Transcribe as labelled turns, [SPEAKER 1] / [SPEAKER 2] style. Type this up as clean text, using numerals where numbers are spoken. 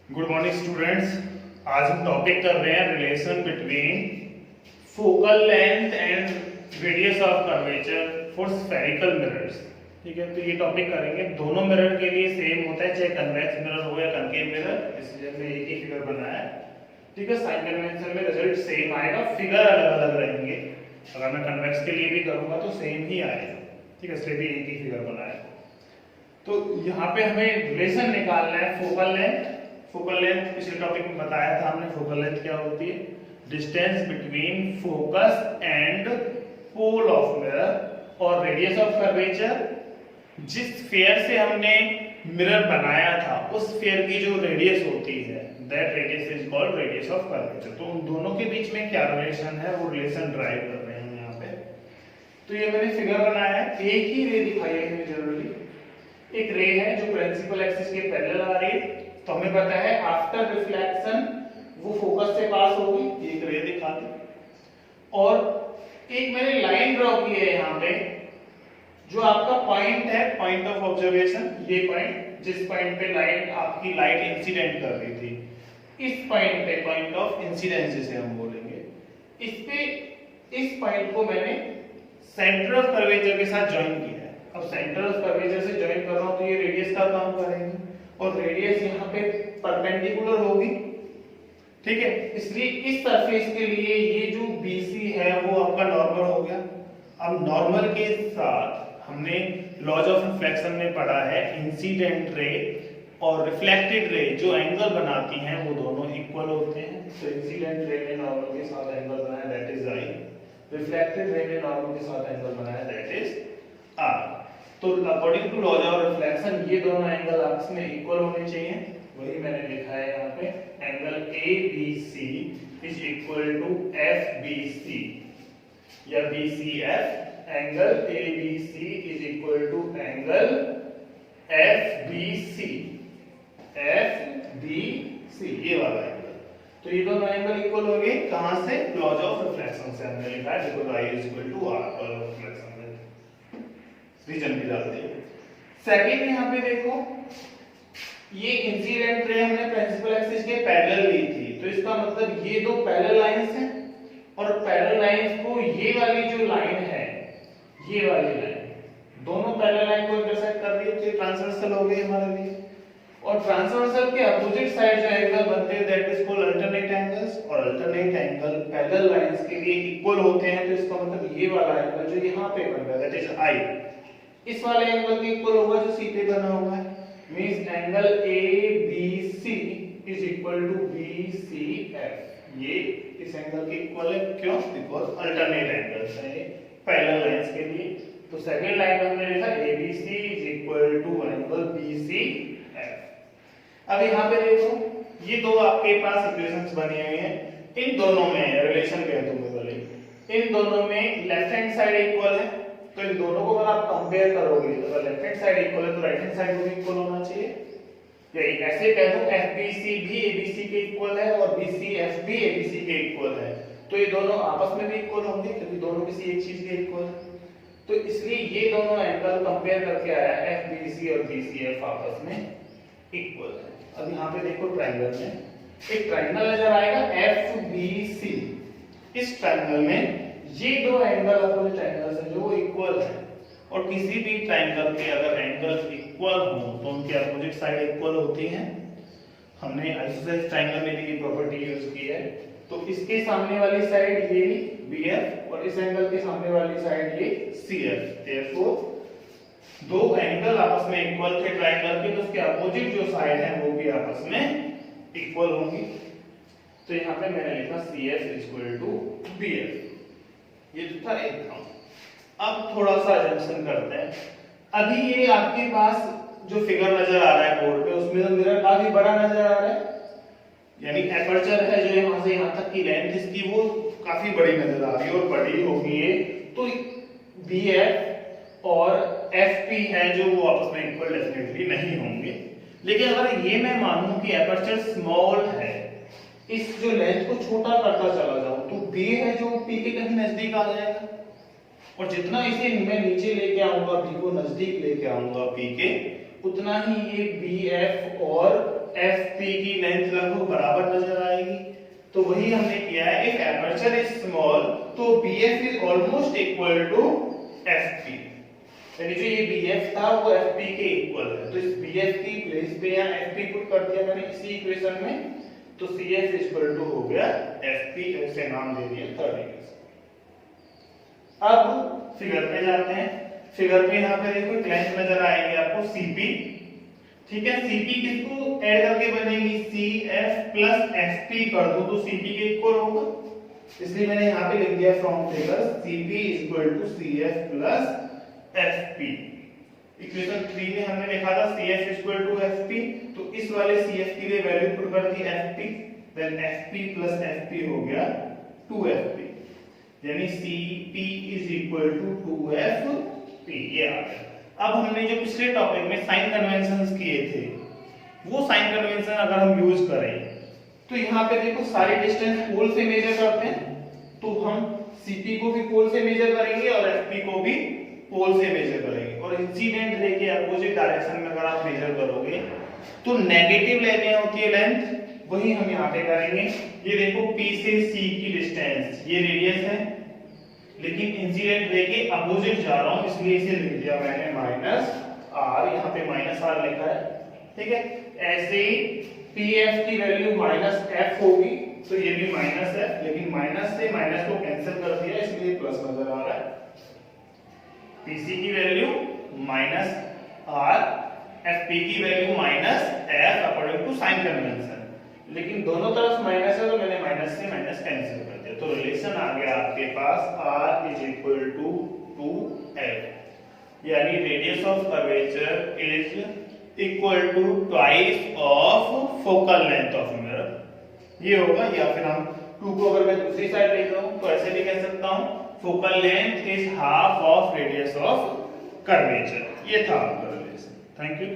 [SPEAKER 1] Good morning students. आज हम topic कर रहे हैं relation between focal length and radius of curvature for spherical mirrors. ठीक है, तो ये टॉपिक करेंगे। दोनों मिरर के लिए सेम होता है, चाहे कन्वेक्स मिरर हो या कनकेव मिरर। इसलिए हमने एक ही फिगर बनाया है। ठीक है, साइन कन्वेंशन में रिजल्ट सेम आएगा, फिगर अलग अलग रहेंगे। अगर मैं कन्वेक्स के लिए भी करूंगा तो सेम ही आएगा। ठीक है, इसलिए भी एक ही फिगर बनाया। तो यहाँ पे हमें रिलेशन निकालना है फोकल लेंथ। फोकल लेंथ पिछले टॉपिक में बताया था हमने। फोकल लेंथ क्या होती है? Distance between focus and pole of mirror. और रेडियस ऑफ कर्वेचर, जिस स्फीयर से हमने मिरर बनाया था उस स्फीयर की जो रेडियस होती है, that radius is called radius of curvature. तो उन दोनों के बीच में क्या रिलेशन है, वो रिलेशन ड्राइव कर रहे हैं यहाँ पे। तो ये मैंने फिगर बनाया है। एक ही रे दिखाई है जनरली। एक रे है जो प्रिंसिपल एक्सिस के पैरेलल आ रही है, तो हमें पता है आफ्टर रिफ्लेक्शन वो फोकस से पास होगी। एक रे दिखा दी। और एक मैंने लाइन ड्रॉ की है यहाँ पे, जो आपका पॉइंट है, पॉइंट ऑफ ऑब्जर्वेशन। ये पॉइंट, जिस पॉइंट पे लाइट आपकी लाइट इंसिडेंट कर रही थी, इस पॉइंट पे, पॉइंट ऑफ इंसिडेंस जिसे हम बोलेंगे, इस पे, इस पॉइंट को मैंने सेंटर ऑफ कर्वेचर के साथ ज्वाइन किया है। अब सेंटर ऑफ कर्वेचर से ज्वाइन कर रहा हूं तो ये रेडियस का काम करेंगे, और रेडियस यहाँ पे परपेंडिकुलर होगी। ठीक है, इसलिए इस सरफेस के लिए ये जो BC है वो आपका नॉर्मल हो गया। अब नॉर्मल के साथ हमने लॉज ऑफ रिफ्लेक्शन में पढ़ा है, इंसिडेंट रे और रिफ्लेक्टेड रे जो एंगल बनाती हैं वो दोनों इक्वल होते हैं। तो इंसिडेंट रे ने नॉर्मल के साथ एंगल बनाया, that is I। Reflected ray ने नॉर्मल के साथ एंगल बनाया, दैट इज R। तो according to laws of reflection ये दोनों एंगल आपस में इक्वल होने चाहिए। वही मैंने लिखा है यहाँ पे, angle ABC is equal to FBC या BCF। Angle ABC is equal to angle FBC। FBC ये वाला एंगल। तो ये दोनों एंगल इक्वल हो गए। कहां से? लॉज ऑफ रिफ्लेक्शन से हमने लिखा है, because I is equal to R। Laws of reflection में रीजन भी डालते हैं। सेकंड यहाँ पे देखो, ये इंसिडेंट रे हमने प्रिंसिपल एक्सिस के पैरेलल ली थी, तो इसका मतलब ये दो पैरेलल लाइंस हैं, और पैरेलल लाइंस को ये वाली जो लाइन है, ये वाली लाइन, दोनों पैरेलल लाइन को इंटरसेक्ट कर रही है, तो ट्रांसवर्सल हो गई हमारे लिए। और ट्रांसवर्सल के अपोजिट साइड जो एंगल बनते हैं, that is called alternate angles. और अल्टरनेट एंगल पैरेलल लाइंस के लिए इक्वल होते हैं, तो इसका मतलब ये वाला एंगल जो यहाँ पे बन रहा है, दैट इज I, इस वाले एंगल के इक्वल होगा जो सी पे बना हुआ है। Means angle ABC is equal to BCF। ये इस एंगल के इक्वल है। क्यों? बिकॉज़ अल्टरनेट एंगल्स है पैरेलल लाइंस के लिए। तो सेकंड लाइन में हमने लिखा ABC is equal to angle BCF। अब यहाँ पे देखो, ये दो आपके पास इक्वेशंस बनी हुई हैं। इन दोनों में रिलेशन क्या है तुम्हें बोले, इन दोनों में लेफ्ट हैंड साइड इक्वल है, तो इन दोनों को अगर आप कंपेयर करोगे, तो अगर लेफ्ट हैंड साइड इक्वल है तो राइट हैंड साइड को भी इक्वल होना चाहिए। या ऐसे कह दूं, FBC भी ABC के इक्वल है और BCF भी ABC के इक्वल है, तो ये दोनों आपस में भी इक्वल होंगे, क्योंकि दोनों किसी एक चीज के इक्वल है। तो इसलिए ये दोनों एंगल कंपेयर करके आया है, FBC और BCF आपस में इक्वल है। अब यहाँ पे देखो, ट्रायंगल में एक ट्रायंगल नजर आएगा FBC। इस ट्रायंगल में ये दो एंगल अपोजिट एंगल्स हैं जो वो इक्वल है, और किसी भी ट्रायंगल के अगर एंगल्स इक्वल हो तो उनके अपोजिट साइड इक्वल होती हैं। हमने आइसोसेलेस ट्रायंगल में भी ये प्रॉपर्टी यूज की है। तो इसके सामने वाली साइड ये BF और इस एंगल के सामने वाली साइड ये CF। देयरफॉर दो एंगल आपस में इक्वल थे ट्रायंगल के, तो उसके अपोजिट जो साइड है वो भी आपस में इक्वल होंगी। तो यहाँ पे मैंने लिखा CF इक्वल टू BF। ये जो था एक काम। अब थोड़ा सा अजम्पशन करते हैं। अभी ये आपके पास जो फिगर नजर आ रहा है बोर्ड पे, उसमें तो मिरर काफी बड़ा नजर आ रहा है, यानी एपर्चर है जो यहाँ से यहाँ तक की लेंथ इसकी वो काफी बड़ी नजर आ रही है, और बड़ी होगी ये, तो BF और FP है जो वो आपस में इक्वल डेफिनेटली नहीं होंगे। लेकिन अगर ये मैं मानूं कि एपर्चर स्मॉल है, इस जो लेंथ को छोटा करता चला जाऊं, तो B है जो P के कहीं नजदीक आ जाएगा, और जितना इसे मैं नीचे लेके आऊंगा, B को नजदीक लेके आऊंगा P के, उतना ही ये BF और FP की लेंथ लगभग बराबर नजर आएगी। तो वही हमने किया है, इफ एपर्चर इज स्मॉल तो BF is almost equal to FP, यानी जो ये BF था वो FP के इक्वल है। तो इस BF की प्लेस पे यहाँ FP पुट कर दिया मैंने इसी इक्वेशन में, तो CF इक्वल टू हो गया FP, ऐसे नाम दे दिया थर्ड इक्वेशन। अब फिगर पे जाते हैं। फिगर पे यहाँ पे देखो एक लेंथ नजर आएगी आपको CP, ठीक है। CP किसको ऐड करके बनेगी, CF प्लस FP कर दो तो CP के इक्वल होगा, इसलिए मैंने यहाँ पे लिख दिया from figure CP equal to CF plus FP। Equation 3 में हमने लिखा था CF इक्वल टू FP, तो इस वाले CF के लिए वैल्यू पुट कर दी FP, then FP plus FP हो गया 2FP, यानी CP is equal to 2FP, ये आ गया। अब हमने जो पिछले टॉपिक में साइन कन्वेंशंस किए थे, वो साइन कन्वेंशन अगर हम यूज करें तो यहाँ पे देखो सारे डिस्टेंस पोल से मेजर करते हैं, तो हम CP को भी पोल से मेजर करेंगे और FP को भी पोल से मेजर करेंगे, और इंसिडेंट रे के अपोजिट डायरेक्शन में अगर आप मेजर करोगे तो नेगेटिव लेनी होती है लेंथ, वही हम यहाँ पे करेंगे। ये देखो P से C की डिस्टेंस, ये रेडियस है, लेकिन इंसिडेंट रे के अपोजिट जा रहा हूं इसलिए इसे लिख दिया मैंने -r, यहाँ पे -r लिखा है, ठीक है। ऐसे ही PF की वैल्यू -f होगी, तो ये भी -f, लेकिन माइनस से माइनस को कैंसिल कर दिया इसलिए प्लस नजर आ रहा है। PC की वैल्यू -r, FP की value -f according to sign convention, लेकिन दोनों तरफ माइनस है तो मैंने माइनस से माइनस कैंसिल कर दिया, तो रिलेशन आ गया आपके पास r is equal to 2f, यानी radius of curvature is equal to twice of focal length of mirror, ये होगा। या फिर हम 2 को अगर मैं दूसरी साइड ले जाऊं तो ऐसे भी कह सकता हूं, focal length is half of radius of curvature. ये था आपका रिलेशन। Thank you.